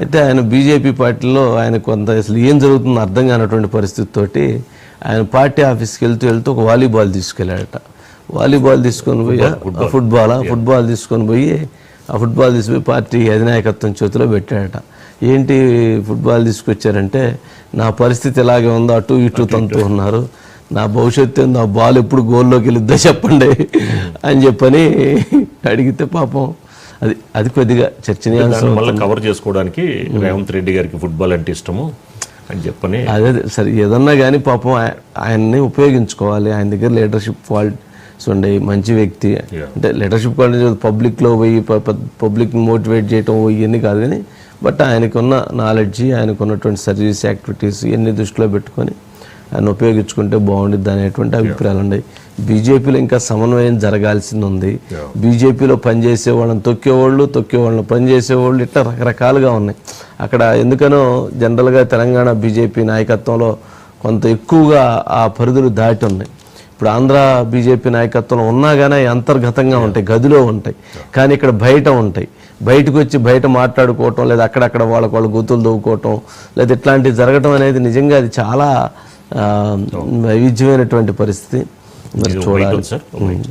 అయితే ఆయన బీజేపీ పార్టీలో ఆయన కొంత అసలు ఏం జరుగుతుందో అర్థం కానటువంటి పరిస్థితితోటి ఆయన పార్టీ ఆఫీస్కి వెళ్తూ ఒక వాలీబాల్ తీసుకెళ్ళాడట. వాలీబాల్ తీసుకొని పోయి ఫుట్బాల్ తీసుకొని పోయి ఆ ఫుట్బాల్ తీసుకుపోయి పార్టీ అధినాయకత్వం చేతిలో పెట్టాడట. ఏంటి ఫుట్బాల్ తీసుకొచ్చారంటే, నా పరిస్థితి ఎలాగే ఉందో అటు ఇటు తంతూ ఉన్నారు, నా భవిష్యత్తు ఏందో, ఆ బాల్ ఎప్పుడు గోల్లోకి వెళ్ళిద్దో చెప్పండి అని చెప్పని అడిగితే పాపం అది కొద్దిగా చర్చనీయాంశం. మళ్ళీ కవర్ చేసుకోవడానికి రేవంత్ రెడ్డి గారికి ఫుట్బాల్ అంటే ఇష్టము అని చెప్పని అదే సరే ఏదన్నా కానీ పాపం ఆయన్ని ఉపయోగించుకోవాలి. ఆయన దగ్గర లీడర్షిప్ క్వాలిటీస్ ఉండేవి, మంచి వ్యక్తి. అంటే లీడర్షిప్ క్వాలిటీస్ పబ్లిక్లో పోయి పబ్లిక్ని మోటివేట్ చేయటం ఇవన్నీ కాదు కానీ, బట్ ఆయనకున్న నాలెడ్జి, ఆయనకున్నటువంటి సర్వీస్ యాక్టివిటీస్ ఇవన్నీ దృష్టిలో పెట్టుకొని ఆయన ఉపయోగించుకుంటే బాగుండిద్ది అనేటువంటి అభిప్రాయాలు ఉన్నాయి. బీజేపీలో ఇంకా సమన్వయం జరగాల్సింది ఉంది. బీజేపీలో పనిచేసే వాళ్ళని తొక్కేవాళ్ళని పనిచేసేవాళ్ళు ఇట్లా రకరకాలుగా ఉన్నాయి అక్కడ. ఎందుకనో జనరల్గా తెలంగాణ బీజేపీ నాయకత్వంలో కొంత ఎక్కువగా ఆ పరిధులు దాటి ఉన్నాయి. ఇప్పుడు ఆంధ్ర బీజేపీ నాయకత్వంలో ఉన్నా కానీ అంతర్గతంగా ఉంటాయి, గదిలో ఉంటాయి, కానీ ఇక్కడ బయట ఉంటాయి. బయటకు వచ్చి బయట మాట్లాడుకోవటం, లేదా అక్కడక్కడ వాళ్ళ గొంతులు దవ్వుకోవటం, లేదా ఇట్లాంటివి జరగటం అనేది నిజంగా అది చాలా వైవిధ్యమైనటువంటి పరిస్థితి. మరి చూడాలి,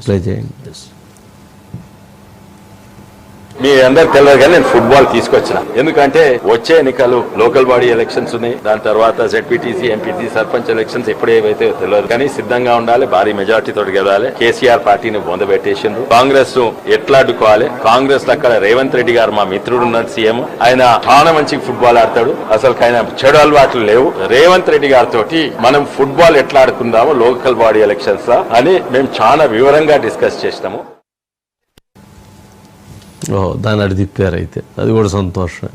ప్లే చేయండి. మీ అందరికి తెలియదు కానీ నేను ఫుట్బాల్ తీసుకొచ్చిన. ఎందుకంటే వచ్చే ఎన్నికలు లోకల్ బాడీ ఎలక్షన్స్ ఉన్నాయి, దాని తర్వాత జెడ్పీటీసీ, ఎంపీటీ, సర్పంచ్ ఎలక్షన్స్ ఎప్పుడు ఏవైతే తెలియదు కానీ సిద్ధంగా ఉండాలి. భారీ మెజార్టీ తోటి గెలవాలి. కేసీఆర్ పార్టీని బొందబెట్టేసిండ్రు. కాంగ్రెస్ ఎట్లా అడ్డుకోవాలి? కాంగ్రెస్ అక్కడ రేవంత్ రెడ్డి గారు మా మిత్రుడు ఉన్నారు, సీఎం. ఆయన చాలా మంచి ఫుట్బాల్ ఆడతాడు, అసలు ఆయన చెడు అలవాట్లు లేవు. రేవంత్ రెడ్డి గారితో మనం ఫుట్బాల్ ఎట్లా ఆడుకుందామో లోకల్ బాడీ ఎలక్షన్స్ అని మేము చాలా వివరంగా డిస్కస్ చేసినాము. దాన్ని అడి తిప్పారు, అయితే అది కూడా సంతోషం.